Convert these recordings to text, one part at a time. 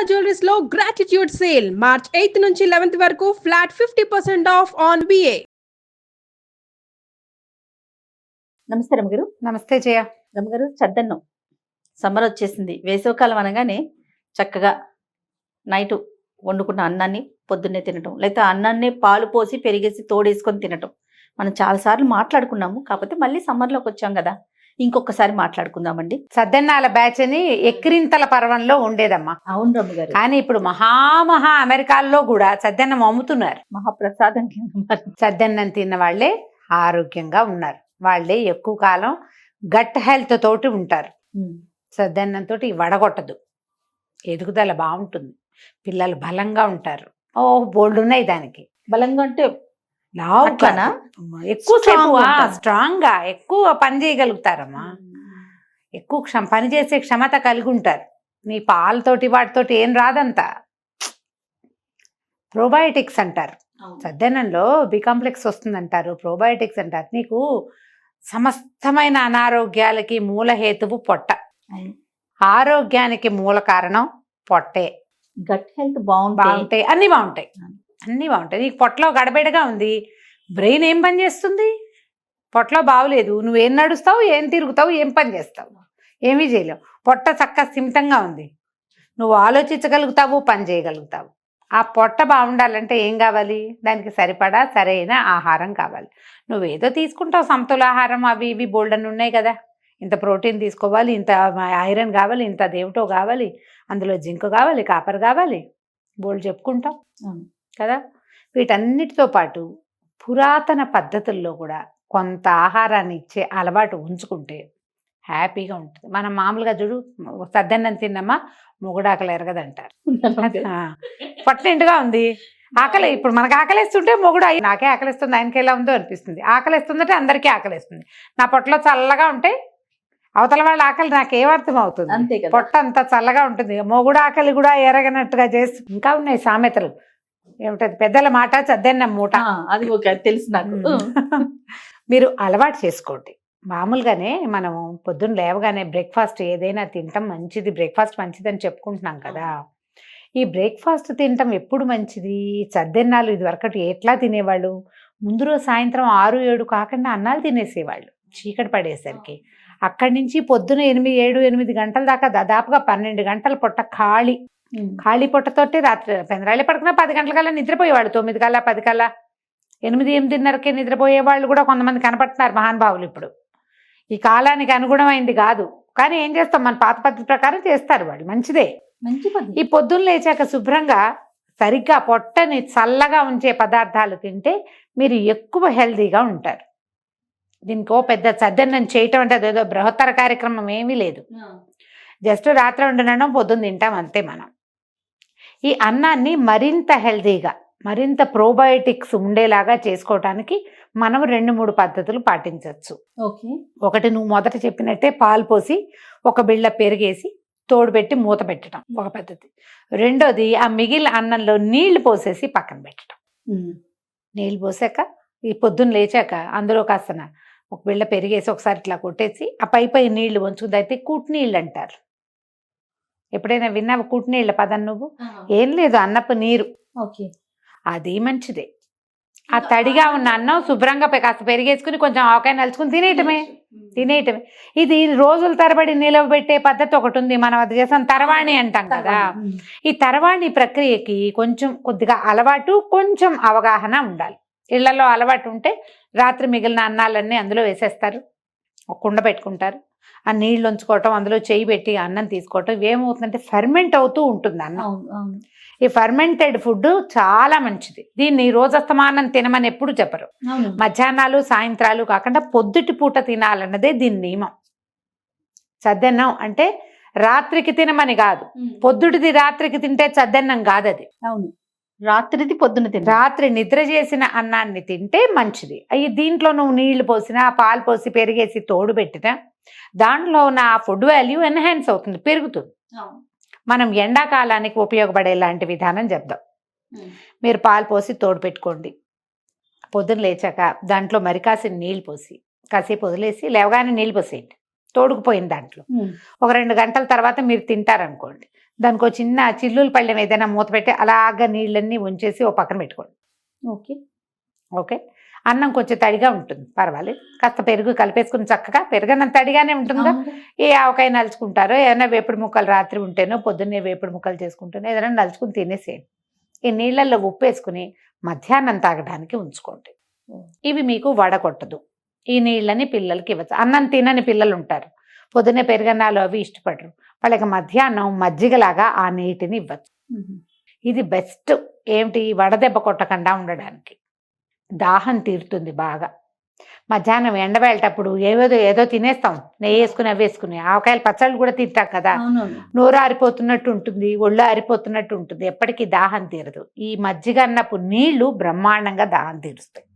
Jewelleries లో gratitude sale March 8 నుంచి 11 వరకు ఫ్లాట్ 50% ఆఫ్ ఆన్ బిఏ. నమస్తే రమగారు. నమస్తే జయ. రమగారు, చద్దన్నం సమ్మర్ వచ్చేసింది. వేసవికాలం అనగానే చక్కగా నైట్ వండుకున్న అన్నాన్ని పొద్దున్నే తినటం, లేకపోతే అన్నాన్ని పాలు పోసి పెరిగేసి తోడేసుకొని తినటం మనం చాలాసార్లు మాట్లాడుకున్నాము. కాకపోతే మళ్ళీ సమ్మర్లోకి వచ్చాం కదా, ఇంకొకసారి మాట్లాడుకుందామండి. సద్దెన్నాల బ్యాచ్ అని ఎక్కిరింతల పర్వంలో ఉండేదమ్మా. అవును రమ్మగారు, కానీ ఇప్పుడు మహా అమెరికాల్లో కూడా సద్దెన్నం అమ్ముతున్నారు. మహాప్రసాదం కింద మరి. సద్దెన్నం తిన్న వాళ్ళే ఆరోగ్యంగా ఉన్నారు, వాళ్ళే ఎక్కువ కాలం గట్ హెల్త్ తోటి ఉంటారు. సద్దెన్నం తోటి వడగొట్టదు, ఎదుగుదల బాగుంటుంది, పిల్లలు బలంగా ఉంటారు. బోల్డ్ ఉన్నాయి దానికి. బలంగా అంటే లావుగానా, ఎక్కువ స్ట్రాంగ్ గా ఎక్కువ పని చేయగలుగుతారమ్మా. ఎక్కువ పని చేసే క్షమత కలిగి ఉంటారు. నీ పాలతోటి వాటితోటి ఏం రాదంతా. ప్రోబయోటిక్స్ అంటారు, సద్దెన్నంలో బి కాంప్లెక్స్ వస్తుందంటారు, ప్రోబయోటిక్స్ అంటారు. నీకు సమస్తమైన అనారోగ్యాలకి మూల హేతువు పొట్ట, ఆరోగ్యానికి మూల కారణం పొట్టే. గట్ హెల్త్ బాగుంటాయి, అన్ని బాగుంటాయి, అన్నీ బాగుంటాయి. నీకు పొట్టలో గడబిడగా ఉంది, బ్రెయిన్ ఏం పని చేస్తుంది? పొట్టలో బాగులేదు, నువ్వేం నడుస్తావు, ఏం తిరుగుతావు, ఏం పని చేస్తావు, ఏమీ చేయలేవు. పొట్ట చక్కగా స్థిమితంగా ఉంది, నువ్వు ఆలోచించగలుగుతావు, పని చేయగలుగుతావు. ఆ పొట్ట బాగుండాలంటే ఏం కావాలి? దానికి సరిపడా సరైన ఆహారం కావాలి. నువ్వేదో తీసుకుంటావు, సమతుల ఆహారం అవి ఇవి బోల్డన్ ఉన్నాయి కదా. ఇంత ప్రోటీన్ తీసుకోవాలి, ఇంత ఐరన్ కావాలి, ఇంత దేవటో కావాలి, అందులో జింక్ కావాలి, కాపర్ కావాలి, బోల్డ్ చెప్పుకుంటాం కదా. వీటన్నిటితో పాటు పురాతన పద్ధతుల్లో కూడా కొంత ఆహారాన్ని ఇచ్చే అలవాటు ఉంచుకుంటే హ్యాపీగా ఉంటుంది. మనం మామూలుగా చూడు, సద్దన్నం తిన్నమ్మా మొగుడాకలి ఎరగదంటారు. పట్టింటుగా ఉంది ఆకలి. ఇప్పుడు మనకు ఆకలిస్తుంటే మొగుడు నాకే ఆకలిస్తుంది, ఆయనకి ఎలా ఉందో అనిపిస్తుంది. ఆకలిస్తుందంటే అందరికీ ఆకలిస్తుంది. నా పొట్టలో చల్లగా ఉంటే అవతల వాళ్ళ ఆకలి నాకేమర్థం అవుతుంది? అంతే కదా. పొట్ట అంతా చల్లగా ఉంటుంది, మొగుడు ఆకలి కూడా ఎరగనట్టుగా చేసి. ఇంకా ఉన్నాయి సామెతలు, ఏమిటది, పెద్దల మాట సద్దెన్నం మూట. అది ఓకే, తెలుసు నాకు. మీరు అలవాటు చేసుకోండి. మామూలుగానే మనము పొద్దున్న లేవగానే బ్రేక్ఫాస్ట్ ఏదైనా తింటాం మంచిది, బ్రేక్ఫాస్ట్ మంచిదని చెప్పుకుంటున్నాం కదా. ఈ బ్రేక్ఫాస్ట్ తినటం ఎప్పుడు మంచిది? సద్దెన్నాలు ఇదివరకటి ఎట్లా తినేవాళ్ళు? ముందు రోజు సాయంత్రం 6-7 కాకుండా అన్నాలు తినేసేవాళ్ళు చీకటి పడేసరికి. అక్కడి నుంచి పొద్దున 8 గంటల దాకా దాదాపుగా 12 గంటల పొట్ట ఖాళీ పొట్టతోటి రాత్రి పెందరాళి పడుకున్నా 10 గంటలకల్లా నిద్రపోయేవాళ్ళు. 9 కల్లా 10 కల్లా 8-8:30కే నిద్రపోయే వాళ్ళు కూడా కొంతమంది కనపడుతున్నారు మహానుభావులు. ఇప్పుడు ఈ కాలానికి అనుగుణమైంది కాదు, కానీ ఏం చేస్తాం, మన పాత పద్ధతి ప్రకారం చేస్తారు వాళ్ళు. మంచిదే, మంచి పద్ధతి. ఈ పొద్దున్న లేచాక శుభ్రంగా సరిగ్గా పొట్టని చల్లగా ఉంచే పదార్థాలు తింటే మీరు ఎక్కువ హెల్తీగా ఉంటారు. దీనికో పెద్ద సద్దన్నం చేయటం అంటే అదేదో బృహత్తర కార్యక్రమం ఏమీ లేదు. జస్ట్ రాత్రి వండినడం పొద్దున్న తింటాం అంతే. మనం ఈ అన్నాన్ని మరింత హెల్తీగా, మరింత ప్రోబయోటిక్స్ ఉండేలాగా చేసుకోవటానికి మనం 2-3 పద్ధతులు పాటించవచ్చు. ఒకటి, నువ్వు మొదట చెప్పినట్టే పాలు పోసి ఒక బిళ్ళ పెరిగేసి తోడు పెట్టి మూత పెట్టడం ఒక పద్ధతి. రెండోది, ఆ మిగిలిన అన్నంలో నీళ్లు పోసేసి పక్కన పెట్టడం. నీళ్ళు పోసాక ఈ పొద్దున్న లేచాక అందులో కాస్త ఒక బిళ్ళ పెరిగేసి ఒకసారి ఇట్లా కొట్టేసి ఆ పై నీళ్లు వంచుకుంది. అయితే కూట్నీళ్ళు అంటారు. ఎప్పుడైనా విన్నావు కూట్నీళ్ళ పదం నువ్వు? ఏం లేదు, అన్నపు నీరు. అది మంచిదే. ఆ తడిగా ఉన్న అన్నం శుభ్రంగా కాస్త పెరిగేసుకుని కొంచెం ఆవకాయ నలుచుకుని తినేయటమే. ఇది రోజుల తరబడి నిలవబెట్టే పద్ధతి ఒకటి ఉంది, మనం అది చేసాం తరవాణి అంటాం కదా. ఈ తరవాణి ప్రక్రియకి కొద్దిగా అలవాటు, కొంచెం అవగాహన ఉండాలి. ఇళ్లలో అలవాటు ఉంటే రాత్రి మిగిలిన అన్నాలన్నీ అందులో వేసేస్తారు, ఒక కుండ పెట్టుకుంటారు, ఆ నీళ్ళు ఉంచుకోవటం, అందులో చేయి పెట్టి అన్నం తీసుకోవటం. ఇవేమవుతుందంటే ఫెర్మెంట్ అవుతూ ఉంటుంది అన్నం. ఈ ఫర్మెంటెడ్ ఫుడ్ చాలా మంచిది. దీన్ని రోజస్తమానం తినమని ఎప్పుడు చెప్పరు. మధ్యాహ్నాలు సాయంత్రాలు కాకుండా పొద్దుటి పూట తినాలన్నదే దీని నియమం. సద్దన్నం అంటే రాత్రికి తినమని కాదు, పొద్దుటిది రాత్రికి తింటే సద్దన్నం కాదు అది. అవును, రాత్రిది పొద్దున తిన. రాత్రి నిద్ర చేసిన అన్నాన్ని తింటే మంచిది. అవి దీంట్లో నువ్వు నీళ్లు పోసినా, పాలు పోసి పెరిగేసి తోడు పెట్టినా దాంట్లో ఉన్న ఆ ఫుడ్ వాల్యూ ఎన్హాన్స్ అవుతుంది, పెరుగుతుంది. మనం ఎండాకాలానికి ఉపయోగపడే లాంటి విధానం చెప్దాం. మీరు పాలు పోసి తోడు పెట్టుకోండి, పొద్దున్న లేచాక దాంట్లో మరి కాసిన నీళ్ళు పోసి కాసేపు వదిలేసి లేవగానే నీళ్ళు పోసేయండి. తోడుకుపోయిన దాంట్లో ఒక 2 గంటల తర్వాత మీరు తింటారనుకోండి, దానికి ఒక చిన్న చిల్లులు పళ్ళెం ఏదైనా మూత పెట్టి అలాగా నీళ్ళన్నీ ఉంచేసి ఓ పక్కన పెట్టుకోండి. ఓకే. ఓకే, అన్నం కొంచెం తడిగా ఉంటుంది, పర్వాలేదు. కాస్త పెరుగు కలిపేసుకుని చక్కగా, పెరుగన్నం తడిగానే ఉంటుందిగా. ఏ ఆవకాయ నలుచుకుంటారో, ఏదైనా వేపుడు ముక్కలు రాత్రి ఉంటేనో పొద్దున్నే వేపుడు ముక్కలు చేసుకుంటేనో ఏదైనా నలుచుకుని తినేసేయండి. ఈ నీళ్ళల్లో ఉప్పు వేసుకుని మధ్యాహ్నం తాగడానికి ఉంచుకోండి. ఇవి మీకు వడగొట్టదు. ఈ నీళ్ళని పిల్లలకి ఇవ్వచ్చు. అన్నం తినని పిల్లలు ఉంటారు, పొద్దున్నే పెరుగన్నాలు అవి ఇష్టపడరు, వాళ్ళకి మధ్యాహ్నం మజ్జిగలాగా ఆ నీటిని ఇవ్వచ్చు. ఇది బెస్ట్. ఏమిటి, వడదెబ్బ కొట్టకుండా ఉండడానికి. దాహం తీరుతుంది బాగా. మధ్యాహ్నం ఎండబెట్టేటప్పుడు ఏదో తినేస్తాం, నెయ్యి వేసుకుని అవి వేసుకుని. ఆవకాయలు పచ్చళ్ళు కూడా తింటాం కదా, నోరు ఆరిపోతున్నట్టు ఉంటుంది, ఒళ్ళు ఆరిపోతున్నట్టు ఉంటుంది, ఎప్పటికీ దాహం తీరదు. ఈ మజ్జిగ అన్నపు నీళ్లు బ్రహ్మాండంగా దాహం తీరుస్తాయి.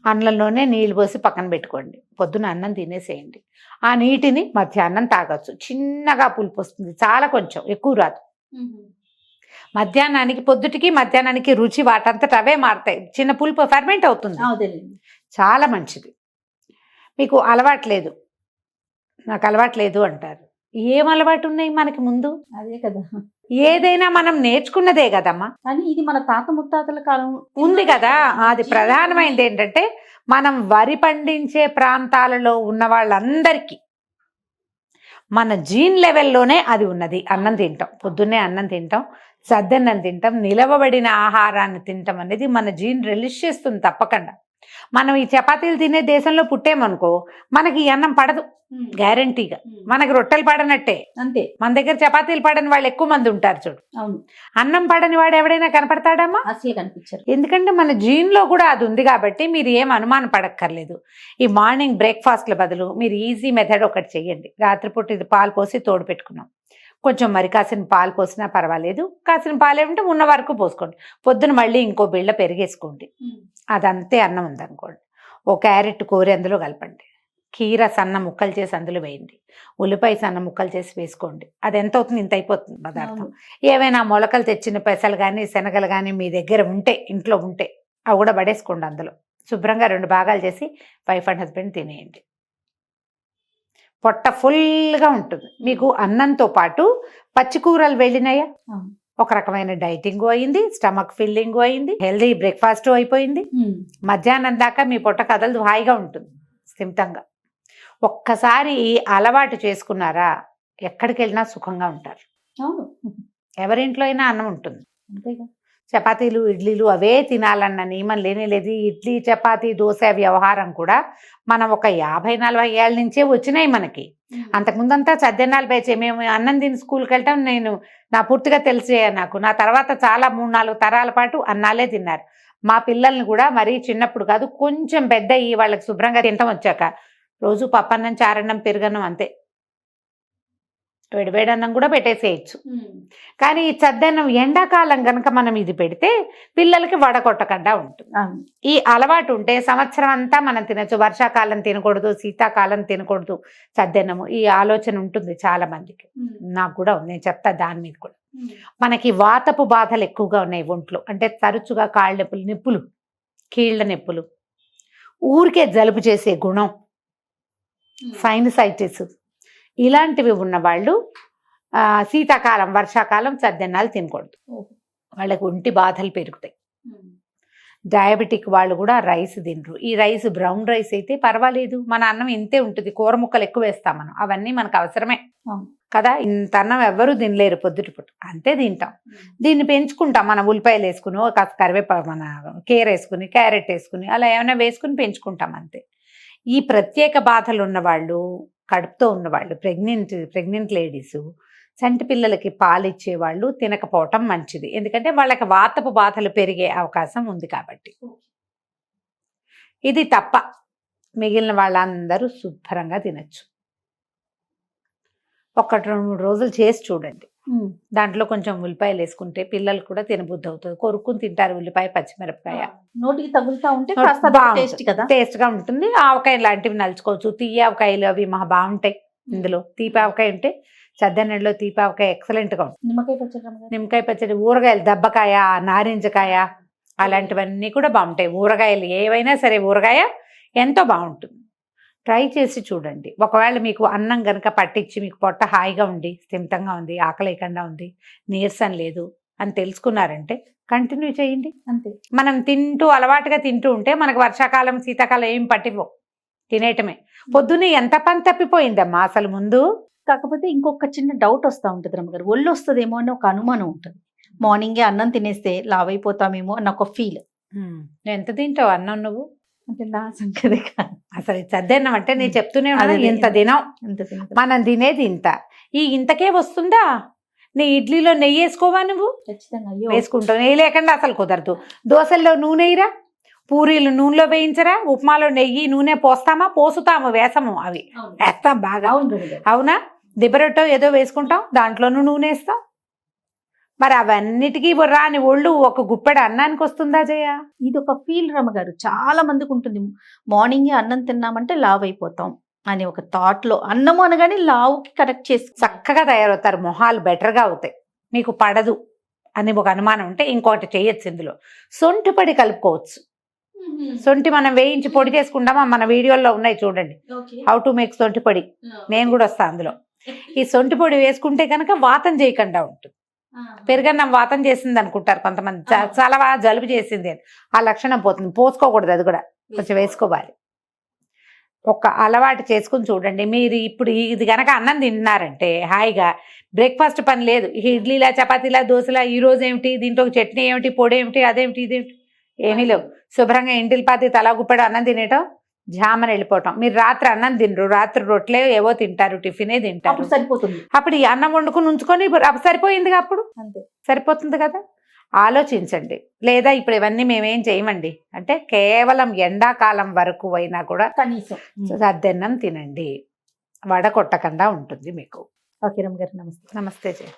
అన్నంలోనే నీళ్లు పోసి పక్కన పెట్టుకోండి, పొద్దున అన్నం తినేసేయండి. ఆ నీటిని మధ్యాహ్నం తాగొచ్చు. చిన్నగా పులుపు వస్తుంది, చాలా కొంచెం, ఎక్కువ రాదు. మధ్యాహ్నానికి, పొద్దుటికి మధ్యాహ్నానికి రుచి వాటంతట అవే మారుతాయి. చిన్న పులుపు ఫెర్మెంట్ అవుతుంది, చాలా మంచిది. మీకు అలవాట్లేదు, నాకు అలవాట్లేదు అంటారు. ఏం అలవాటు ఉన్నాయి మనకి ముందు? అదే కదా, ఏదైనా మనం నేర్చుకున్నదే కదమ్మా. కానీ ఇది మన తాత ముత్తాతల కాలం ఉంది కదా. అది ప్రధానమైనది ఏంటంటే, మనం వరి పండించే ప్రాంతాలలో ఉన్న వాళ్ళందరికీ మన జీన్ లెవెల్లోనే అది ఉన్నది. అన్నం తింటాం, పొద్దున్నే అన్నం తింటాం, సద్దన్నం తింటాం, నిలవబడిన ఆహారాన్ని తింటాం అనేది మన జీన్ రిలీజ్ చేస్తుంది తప్పకుండా. మనం ఈ చపాతీలు తినే దేశంలో పుట్టేమనుకో, మనకి ఈ అన్నం పడదు గ్యారంటీగా. మనకి రొట్టెలు పడనట్టే అంతే. మన దగ్గర చపాతీలు పడని వాళ్ళు ఎక్కువ మంది ఉంటారు చూడు. అవును, అన్నం పడని వాడు ఎవడైనా కనపడతాడమ్మా? అసలు కనిపించరు. ఎందుకంటే మన జీన్ లో కూడా అది ఉంది కాబట్టి మీరు ఏం అనుమానం పడక్కర్లేదు. ఈ మార్నింగ్ బ్రేక్ఫాస్ట్ల బదులు మీరు ఈజీ మెథడ్ ఒకటి చెయ్యండి. రాత్రిపూట ఇది పాలు పోసి తోడు పెట్టుకున్నాం, కొంచెం మరి కాసిన పాలు పోసినా పర్వాలేదు, కాసిన పాలు ఏమంటే ఉన్న వరకు పోసుకోండి. పొద్దున మళ్ళీ ఇంకో బిళ్ళ పెరిగేసుకోండి. అదంతే అన్నం ఉందనుకోండి. ఓ క్యారెట్ కోరి అందులో కలపండి, కీర సన్న ముక్కలు చేసి అందులో వేయండి, ఉల్లిపాయ సన్న ముక్కలు చేసి వేసుకోండి. అది ఎంత అవుతుంది? ఇంత అయిపోతుంది పదార్థం. ఏవైనా మొలకలు తెచ్చిన పెసలు కానీ శనగలు కానీ మీ దగ్గర ఉంటే, ఇంట్లో ఉంటే, అవి కూడా పడేసుకోండి అందులో. శుభ్రంగా 2 భాగాలు చేసి వైఫ్ అండ్ హస్బెండ్ తినేయండి. పొట్ట ఫుల్గా ఉంటుంది మీకు. అన్నంతో పాటు పచ్చికూరలు వెళ్ళినాయా, ఒక రకమైన డైటింగ్ అయింది, స్టమక్ ఫిల్లింగ్ అయింది, హెల్దీ బ్రేక్ఫాస్ట్ అయిపోయింది. మధ్యాహ్నం దాకా మీ పొట్ట కదలదు, హాయిగా ఉంటుంది స్థిమితంగా. ఒక్కసారి అలవాటు చేసుకున్నారా, ఎక్కడికి వెళ్ళినా సుఖంగా ఉంటారు. ఎవరింట్లో అయినా అన్నం ఉంటుంది. అంతేగా. చపాతీలు ఇడ్లీలు అవే తినాలన్న నియమం లేనేలేదు. ఇడ్లీ చపాతీ దోశ వ్యవహారం కూడా మనం ఒక 50-40 ఏళ్ళ నుంచే వచ్చినాయి మనకి. అంతకుముందంతా చద్దెన్నాలు పేచే. మేము అన్నం తిని స్కూల్కి వెళ్ళటం నా పూర్తిగా తెలిసే నాకు. నా తర్వాత చాలా 3-4 తరాల పాటు అన్నాలే తిన్నారు. మా పిల్లల్ని కూడా మరీ చిన్నప్పుడు కాదు, కొంచెం పెద్ద వాళ్ళకి శుభ్రంగా తింటాం వచ్చాక రోజు పప్పన్నం, చారన్నం, పెరుగన్నం అంతే. వేడివేడన్నం కూడా పెట్టేసేయచ్చు. కానీ ఈ చద్దన్నం ఎండాకాలం కనుక మనం ఇది పెడితే పిల్లలకి వడకొట్టకుండా ఉంటుంది. ఈ అలవాటు ఉంటే సంవత్సరం అంతా మనం తినచ్చు. వర్షాకాలం తినకూడదు, శీతాకాలం తినకూడదు చద్దన్నము, ఈ ఆలోచన ఉంటుంది చాలా మందికి. నాకు కూడా ఉంది, నేను చెప్తా దాని మీద కూడా. మనకి వాతపు బాధలు ఎక్కువగా ఉన్నాయి ఒంట్లో, అంటే తరచుగా కాళ్ళ నొప్పులు, నిప్పులు, కీళ్ళ నొప్పులు, ఊరికే జలుబు చేసే గుణం, సైనసైటిస్, ఇలాంటివి ఉన్నవాళ్ళు శీతాకాలం, వర్షాకాలం చద్దన్నాలు తినకూడదు. వాళ్ళకి ఒంటి బాధలు పెరుగుతాయి. డయాబెటిక్ వాళ్ళు కూడా రైస్ తినరు. ఈ రైస్ బ్రౌన్ రైస్ అయితే పర్వాలేదు, మన అన్నం ఇంతే ఉంటుంది, కూర ముక్కలు ఎక్కువ వేస్తాం మనం, అవన్నీ మనకు అవసరమే కదా. ఇంత అన్నం ఎవ్వరూ తినలేరు పొద్దుటిపూట, అంతే తింటాం. దీన్ని పెంచుకుంటాం మనం, ఉల్లిపాయలు వేసుకుని, కాస్త కరివేపాకు, మన కీర వేసుకుని, క్యారెట్ వేసుకుని, అలా ఏమైనా వేసుకుని పెంచుకుంటాం అంతే. ఈ ప్రత్యేక బాధలు ఉన్నవాళ్ళు, కడుపుతో ఉన్నవాళ్ళు, ప్రెగ్నెంట్ లేడీసు, చంటి పిల్లలకి పాలు ఇచ్చేవాళ్ళు తినకపోవటం మంచిది. ఎందుకంటే వాళ్ళకి వాతపు బాధలు పెరిగే అవకాశం ఉంది కాబట్టి. ఇది తప్ప మిగిలిన వాళ్ళందరూ శుభ్రంగా తినచ్చు. 1-2 రోజులు చేసి చూడండి. దాంట్లో కొంచెం ఉల్లిపాయలు వేసుకుంటే పిల్లలు కూడా తినబుద్ధి అవుతుంది, కొరుక్కుని తింటారు. ఉల్లిపాయ, పచ్చిమిరపకాయ నోటికి తగులుతా ఉంటే టేస్ట్ గా ఉంటుంది. ఆవకాయ లాంటివి నలుచుకోవచ్చు. తీయావకాయలు అవి మహా బాగుంటాయి. ఇందులో తీపావకాయ ఉంటే, చద్దన్నలో తీపావకాయ ఎక్సలెంట్ గా ఉంటుంది. నిమ్మకాయ పచ్చడి, ఊరగాయలు, దబ్బకాయ, నారింజకాయ, అలాంటివన్నీ కూడా బాగుంటాయి. ఊరగాయలు ఏవైనా సరే, ఊరగాయ ఎంతో బాగుంటుంది. ట్రై చేసి చూడండి. ఒకవేళ మీకు అన్నం గనక పట్టించి మీకు పొట్ట హాయిగా ఉండి స్థిమితంగా ఉంది, ఆకలి లేకుండా ఉంది, నీరసం లేదు అని తెలుసుకున్నారంటే కంటిన్యూ చేయండి. అంతే. మనం తింటూ అలవాటుగా తింటూ ఉంటే మనకు వర్షాకాలం శీతాకాలం ఏం పట్టిపో, తినేయటమే. పొద్దున్నే ఎంత పని తప్పిపోయిందమ్మా అసలు ముందు. కాకపోతే ఇంకొక చిన్న డౌట్ వస్తూ ఉంటుంది రమ్మగారు, ఒళ్ళు వస్తుందేమో అని ఒక అనుమానం ఉంటుంది. మార్నింగే అన్నం తినేస్తే లావ్ అయిపోతామేమో అన్న ఒక ఫీల్. ఎంత తింటావు అన్నం నువ్వు? అంటే నా సంగతి కాదు, అసలు చద్దన్నం అంటే నేను చెప్తూనే ఉన్నాను, అదే, ఇంత తినం. ఎంత తింటా? మనం తినేది ఇంత. ఈ ఇంతకే వస్తుందా? నీ ఇడ్లీలో నెయ్యి వేసుకోవా నువ్వు? ఖచ్చితంగా. అయ్యో, వేసుకుంటావు. నెయ్యి లేకుండా అసలు కుదరదు. దోశల్లో నూనె వేయరా, పూరీలు నూనెలో వేయించరా, ఉప్మాలో నెయ్యి నూనె పోస్తామా? పోసుతాము, వేసము, అవి అవును. వేస్తాం బాగా. అవును రమ్మగారు. అవునా? దిబ్బరొట్టో ఏదో వేసుకుంటాం, దాంట్లోనూ నూనె వేస్తాం. మరి అవన్నిటికీ రాని ఒళ్ళు ఒక గుప్పెడు అన్నానికి వస్తుందా జయ? ఇది ఒక ఫీల్ రమ్మగారు, చాలా మందికి ఉంటుంది. మార్నింగే అన్నం తిన్నామంటే లావ్ అయిపోతాం అని ఒక థాట్ లో, అన్నం అనగానే లావుకి కనెక్ట్ చేసి చక్కగా తయారవుతారు, మొహాలు బెటర్గా అవుతాయి. మీకు పడదు అని ఒక అనుమానం ఉంటే ఇంకోటి చేయొచ్చు. ఇందులో సొంటి పొడి కలుపుకోవచ్చు. సొంటి మనం వేయించి పొడి చేసుకుంటామా, మన వీడియోల్లో ఉన్నాయి చూడండి, హౌ టు మేక్ సొంటి పొడి. నేను కూడా వస్తాను అందులో. ఈ సొంటి పొడి వేసుకుంటే కనుక వాతం చేయకుండా ఉంటుంది. పెరుగన్నం వాతం చేసింది అనుకుంటారు కొంతమంది, చలవా జలుబు చేసింది అని. ఆ లక్షణం పోతుంది, పోసుకోకూడదు. అది కూడా కొంచెం వేసుకోవాలి. ఒక అలవాటు చేసుకుని చూడండి. మీరు ఇప్పుడు ఇది కనుక అన్నం తిన్నారంటే హాయిగా బ్రేక్ఫాస్ట్ పని లేదు. ఇడ్లీలా, చపాతీలా, దోశలా, ఈ రోజు ఏమిటి, దీంట్లో చట్నీ ఏమిటి, పొడి ఏమిటి, అదేమిటి, ఇదేమిటి, ఏమీ లేవు. శుభ్రంగా ఇంటిల్పాతి తలా గుప్పెడు అన్నం తినేయటం, జామని వెళ్ళిపోవటం. మీరు రాత్రి అన్నం తినరు, రాత్రి రొట్టెలే ఏవో తింటారు, టిఫినే తింటారు. అప్పుడు సరిపోతుంది. అప్పుడు ఈ అన్నం వండుకుని ఉంచుకొని సరిపోయిందిగా, అప్పుడు అంతే, సరిపోతుంది కదా. ఆలోచించండి. లేదా ఇప్పుడు ఇవన్నీ మేమేం చేయమండి అంటే కేవలం ఎండాకాలం వరకు అయినా కూడా కనీసం సద్దన్నం తినండి, వడ కొట్టకుండా ఉంటుంది మీకు. ఓకే రమ్మగారు, నమస్తే. నమస్తే జయ.